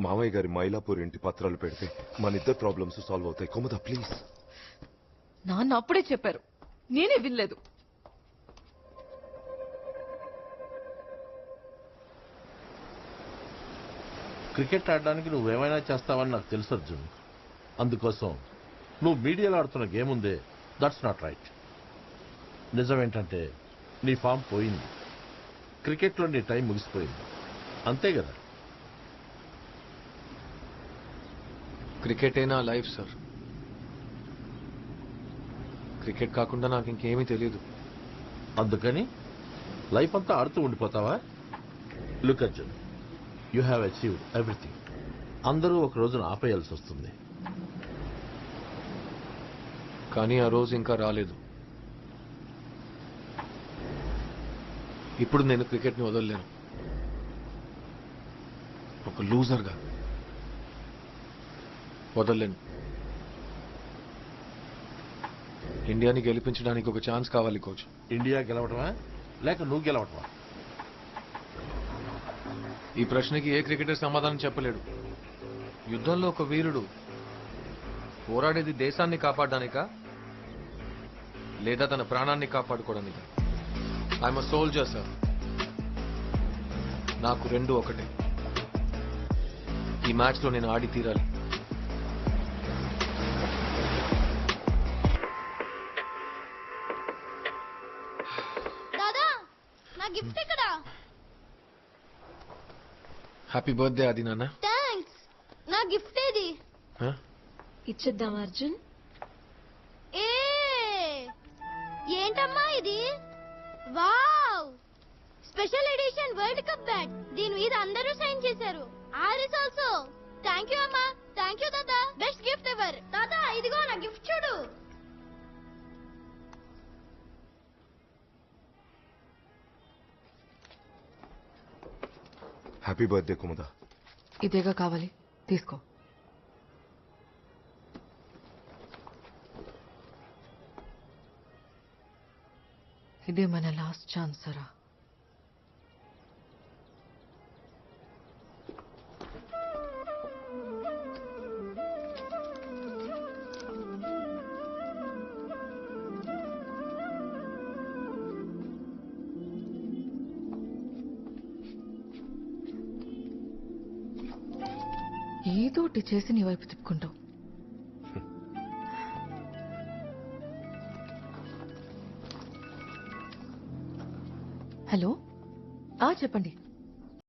మామయ్య గారి మైలాపూర్ ఇంటి పత్రాలు పెడితే మన ఇద్దరు ప్రాబ్లమ్స్ సాల్వ్ అవుతాయి. కుముద ప్లీజ్. నాన్న అప్పుడే చెప్పారు, నేనే వినలేదు. క్రికెట్ ఆడడానికి నువ్వేమైనా చేస్తావని నాకు తెలుసు అర్జున్. అందుకోసం నువ్వు మీడియాలో ఆడుతున్న గేమ్ ఉందే, దట్స్ నాట్ రైట్. నిజమేంటంటే నీ ఫామ్ పోయింది, క్రికెట్లో నీ టైం ముగిసిపోయింది, అంతే కదా. క్రికెటే నా లైఫ్ సార్. క్రికెట్ కాకుండా నాకు ఇంకేమీ తెలియదు. అందుకని లైఫ్ అంతా ఆడుతూ ఉండిపోతావా? Look Arjun, you have achieved everything. అందరూ ఒక రోజున ఆపేయాల్సి వస్తుంది. కానీ ఆ రోజు ఇంకా రాలేదు. ఇప్పుడు నేను క్రికెట్ని వదలలేను. ఒక లూజర్గా వదలలేను. ఇండియాని గెలిపించడానికి ఒక ఛాన్స్ కావాలి కోచ్. ఇండియా గెలవటమా లేక నువ్వు గెలవటమా? ఈ ప్రశ్నకి ఏ క్రికెటర్ సమాధానం చెప్పలేడు. యుద్ధంలో ఒక వీరుడు పోరాడేది దేశాన్ని కాపాడడానికా లేదా తన ప్రాణాన్ని కాపాడుకోవడానికా? I'm a soldier sir. నాకు రెండు ఒకటే. ఈ మ్యాచ్ లో నేను ఆడి తీరాలి. దాదా, నా గిఫ్ట్ ఎక్కడా? హ్యాపీ బర్త్డే అది నాన్న. థ్యాంక్స్. నా గిఫ్ట్ ఏది? ఇచ్చేద్దాం అర్జున్. ఏ ఏంటమ్మా ఇది? Wow, special edition world cup bat. దీని మీద అందరూ సైన్ చేశారు. ఆరిస్ ఆల్సో. థ్యాంక్ యూ అమ్మా. థ్యాంక్ యూ దాదా. Best gift ever. దాదా ఇదిగో నా గిఫ్ట్ చూడు. Happy birthday Kumuda. ఇదేగా కావాలి, తీసుకో. ఇదే మన లాస్ట్ ఛాన్స్ సరా. ఏదోటి చేసి నీ వైపు తిప్పుకుంటావు. హలో, చెప్పండి.